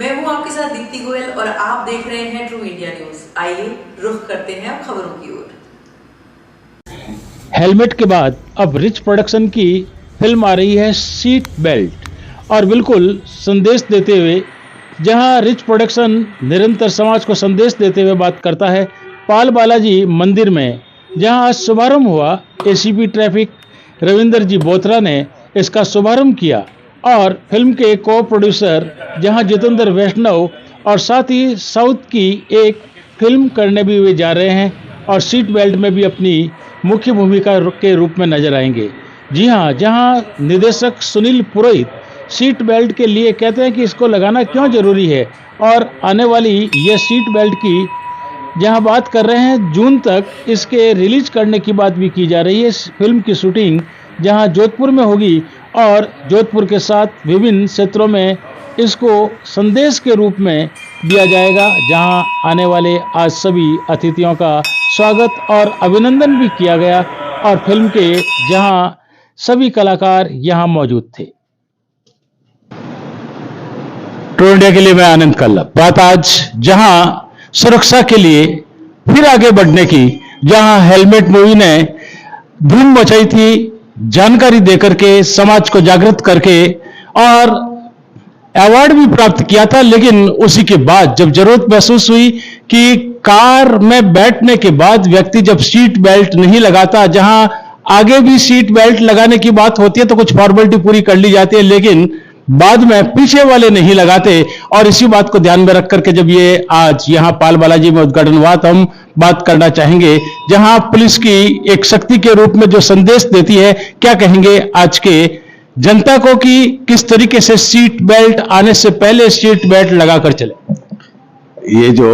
मैं हूं आपके साथ दीप्ति गोयल और आप देख रहे हैं ट्रू इंडिया न्यूज। आइए रुख करते हैं अब खबरों की ओर। हेलमेट के बाद अब रिच प्रोडक्शन की फिल्म आ रही है सीट बेल्ट, और बिल्कुल संदेश देते हुए, जहां रिच प्रोडक्शन निरंतर समाज को संदेश देते हुए बात करता है। पाल बालाजी मंदिर में जहां आज शुभारंभ हुआ, एसीपी ट्रैफिक रविंदर जी बोत्रा ने इसका शुभारंभ किया, और फिल्म के को प्रोड्यूसर जहां जितेंद्र वैष्णव और साथ ही साउथ की एक फिल्म करने भी वे जा रहे हैं, और सीट बेल्ट में भी अपनी मुख्य भूमिका के रूप में नजर आएंगे। जी हाँ, जहां निर्देशक सुनील पुरोहित सीट बेल्ट के लिए कहते हैं कि इसको लगाना क्यों जरूरी है, और आने वाली यह सीट बेल्ट की जहां बात कर रहे हैं, जून तक इसके रिलीज करने की बात भी की जा रही है। इस फिल्म की शूटिंग जहां जोधपुर में होगी, और जोधपुर के साथ विभिन्न क्षेत्रों में इसको संदेश के रूप में दिया जाएगा, जहां आने वाले आज सभी अतिथियों का स्वागत और अभिनंदन भी किया गया, और फिल्म के जहां सभी कलाकार यहां मौजूद थे। ट्रू इंडिया के लिए मैं आनंद कल्ला। बात आज जहां सुरक्षा के लिए फिर आगे बढ़ने की, जहां हेलमेट मूवी ने धूम मचाई थी, जानकारी देकर के समाज को जागृत करके, और अवार्ड भी प्राप्त किया था। लेकिन उसी के बाद जब जरूरत महसूस हुई कि कार में बैठने के बाद व्यक्ति जब सीट बेल्ट नहीं लगाता, जहां आगे भी सीट बेल्ट लगाने की बात होती है तो कुछ फॉर्मेलिटी पूरी कर ली जाती है, लेकिन बाद में पीछे वाले नहीं लगाते, और इसी बात को ध्यान में रख करके जब ये आज यहां पाल बालाजी में उद्घाटन हुआ, तो हम बात करना चाहेंगे जहां पुलिस की एक शक्ति के रूप में जो संदेश देती है, क्या कहेंगे आज के जनता को कि किस तरीके से सीट बेल्ट आने से पहले सीट बेल्ट लगाकर चले। ये जो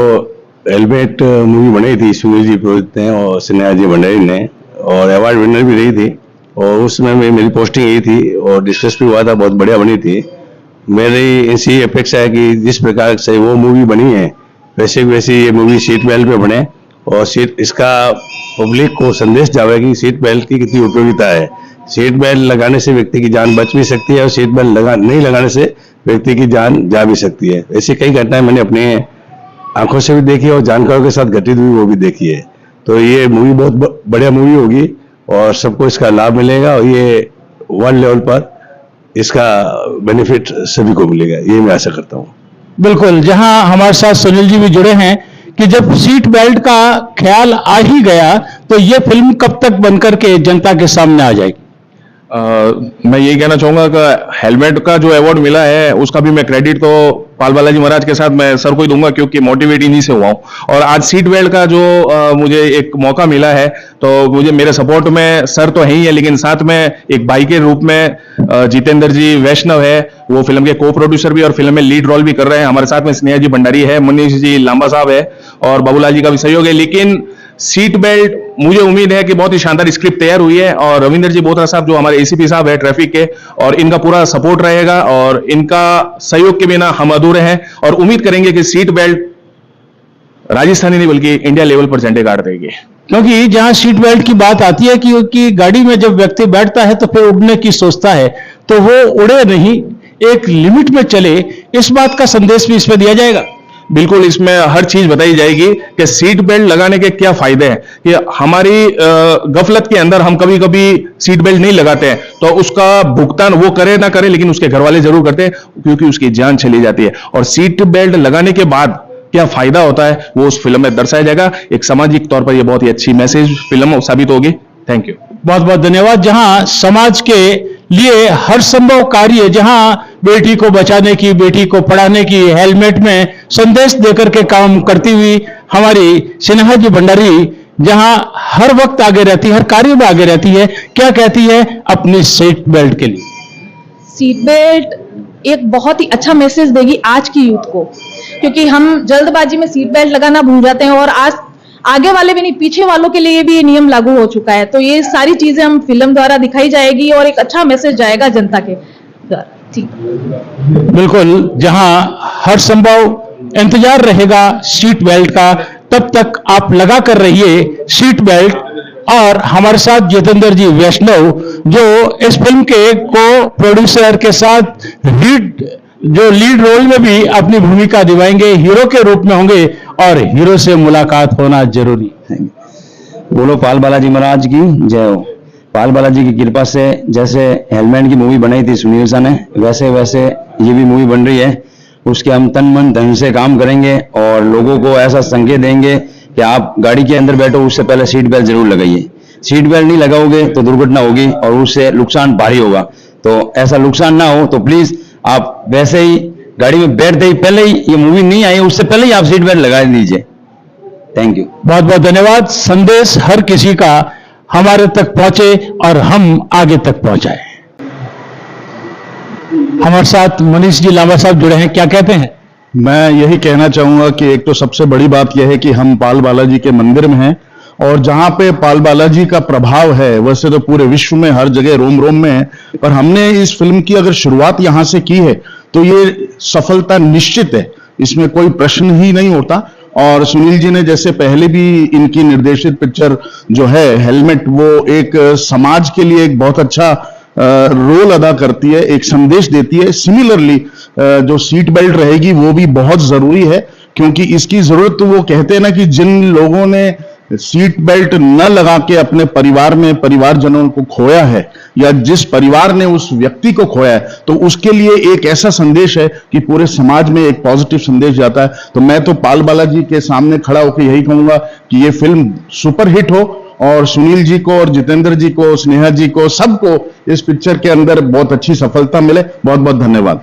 हेलमेट मूवी बनी थी सुनील जी पुरोहित ने और स्नेहा जी भंडारी ने, और अवार्ड विनर भी रही थी, और उसमें मेरी पोस्टिंग यही थी और डिस्कस भी हुआ था, बहुत बढ़िया बनी थी। मेरी ऐसी अपेक्षा है कि जिस प्रकार से वो मूवी बनी है वैसे वैसी ये मूवी सीट बेल्ट पे बने, और सीट इसका पब्लिक को संदेश जावे कि सीट बेल्ट की कितनी उपयोगिता है। सीट बेल्ट लगाने से व्यक्ति की जान बच भी सकती है, और सीट बेल्ट नहीं लगाने से व्यक्ति की जान जा भी सकती है। ऐसी कई घटनाएं मैंने अपने आंखों से भी देखी और जानकारों के साथ घटित हुई वो भी देखी है। तो ये मूवी बहुत बढ़िया मूवी होगी और सबको इसका लाभ मिलेगा, और ये वर्ल्ड लेवल पर इसका बेनिफिट सभी को मिलेगा, ये मैं आशा करता हूँ। बिल्कुल, जहां हमारे साथ सुनील जी भी जुड़े हैं कि जब सीट बेल्ट का ख्याल आ ही गया तो ये फिल्म कब तक बनकर के जनता के सामने आ जाएगी? मैं यही कहना चाहूंगा कि हेलमेट का जो अवार्ड मिला है उसका भी मैं क्रेडिट तो पाल बालाजी महाराज के साथ मैं सर को ही दूंगा, क्योंकि मोटिवेट इन्हीं से हुआ हूं। और आज सीट बेल्ट का जो मुझे एक मौका मिला है, तो मुझे मेरे सपोर्ट में सर तो है ही है, लेकिन साथ में एक भाई के रूप में जितेंद्र जी वैष्णव है, वो फिल्म के को प्रोड्यूसर भी और फिल्म में लीड रोल भी कर रहे हैं। हमारे साथ में स्नेहा जी भंडारी है, मनीष जी लांबा साहब है, और बाबूलाल जी का भी सहयोग है। लेकिन सीट बेल्ट मुझे उम्मीद है कि बहुत ही शानदार स्क्रिप्ट तैयार हुई है, और रविंदर जी बोत्रा साहब जो हमारे एसीपी साहब है ट्रैफिक के, और इनका पूरा सपोर्ट रहेगा, और इनका सहयोग के बिना हम अधूरे हैं। और उम्मीद करेंगे कि सीट बेल्ट राजस्थानी नहीं बल्कि इंडिया लेवल पर झंडे गाड़ देगी। क्योंकि जहां सीट बेल्ट की बात आती है कि गाड़ी में जब व्यक्ति बैठता है तो फिर उड़ने की सोचता है, तो वो उड़े नहीं, एक लिमिट में चले, इस बात का संदेश भी इसमें दिया जाएगा। बिल्कुल, इसमें हर चीज बताई जाएगी कि सीट बेल्ट लगाने के क्या फायदे हैं। कि हमारी गफलत के अंदर हम कभी कभी सीट बेल्ट नहीं लगाते हैं, तो उसका भुगतान वो करे ना करे, लेकिन उसके घर वाले जरूर करते हैं, क्योंकि उसकी जान चली जाती है। और सीट बेल्ट लगाने के बाद क्या फायदा होता है वो उस फिल्म में दर्शाया जाएगा। एक सामाजिक तौर पर यह बहुत ही अच्छी मैसेज फिल्म साबित होगी। थैंक यू, बहुत बहुत धन्यवाद। जहां समाज के लिए हर संभव कार्य, जहां बेटी को बचाने की, बेटी को पढ़ाने की, हेलमेट में संदेश देकर के काम करती हुई हमारी स्नेहा जी भंडारी जहां हर वक्त आगे रहती है, हर कार्य में आगे रहती है, क्या कहती है अपनी सीट बेल्ट के लिए? सीट बेल्ट एक बहुत ही अच्छा मैसेज देगी आज की यूथ को, क्योंकि हम जल्दबाजी में सीट बेल्ट लगाना भूल जाते हैं, और आज आगे वाले भी नहीं, पीछे वालों के लिए भी ये नियम लागू हो चुका है। तो ये सारी चीजें हम फिल्म द्वारा दिखाई जाएगी और एक अच्छा मैसेज जाएगा जनता के द्वारा। ठीक, बिल्कुल, जहां हर संभव इंतजार रहेगा सीट बेल्ट का, तब तक आप लगा कर रहिए सीट बेल्ट। और हमारे साथ जितेंद्र जी वैष्णव जो इस फिल्म के को प्रोड्यूसर के साथ लीड जो लीड रोल में भी अपनी भूमिका निभाएंगे, हीरो के रूप में होंगे और हीरो से मुलाकात होना जरूरी है। बोलो पाल बालाजी महाराज की जय हो। पाल बालाजी की कृपा से जैसे हेलमेट की मूवी बनाई थी सुनील सा ने, वैसे वैसे ये भी मूवी बन रही है। उसके हम तन मन धन से काम करेंगे और लोगों को ऐसा संकेत देंगे कि आप गाड़ी के अंदर बैठो उससे पहले सीट बेल्ट जरूर लगाइए। सीट बेल्ट नहीं लगाओगे तो दुर्घटना होगी और उससे नुकसान भारी होगा। तो ऐसा नुकसान ना हो तो प्लीज आप वैसे ही गाड़ी में बैठते ही पहले ही, ये मूवी नहीं आई उससे पहले ही आप सीट बेल्ट लगा दीजिए। Thank you. बहुत बहुत धन्यवाद। संदेश हर किसी का हमारे तक पहुंचे और हम आगे तक पहुंचाएं। हमारे साथ मनीष जी लांबा साहब जुड़े हैं, क्या कहते हैं? मैं यही कहना चाहूंगा कि एक तो सबसे बड़ी बात यह है कि हम पाल बालाजी के मंदिर में हैं और जहां पे पाल बालाजी का प्रभाव है वैसे तो पूरे विश्व में हर जगह रोम रोम में है, पर हमने इस फिल्म की अगर शुरुआत यहां से की है तो ये सफलता निश्चित है, इसमें कोई प्रश्न ही नहीं होता। और सुनील जी ने जैसे पहले भी इनकी निर्देशित पिक्चर जो है हेलमेट, वो एक समाज के लिए एक बहुत अच्छा रोल अदा करती है, एक संदेश देती है। सिमिलरली जो सीट बेल्ट रहेगी वो भी बहुत जरूरी है, क्योंकि इसकी जरूरत तो वो कहते हैं ना कि जिन लोगों ने सीट बेल्ट न लगा के अपने परिवार में परिवारजनों को खोया है या जिस परिवार ने उस व्यक्ति को खोया है, तो उसके लिए एक ऐसा संदेश है कि पूरे समाज में एक पॉजिटिव संदेश जाता है। तो मैं तो पाल बालाजी के सामने खड़ा होकर यही कहूंगा कि ये फिल्म सुपर हिट हो और सुनील जी को और जितेंद्र जी को, स्नेहा जी को, सबको इस पिक्चर के अंदर बहुत अच्छी सफलता मिले। बहुत बहुत धन्यवाद।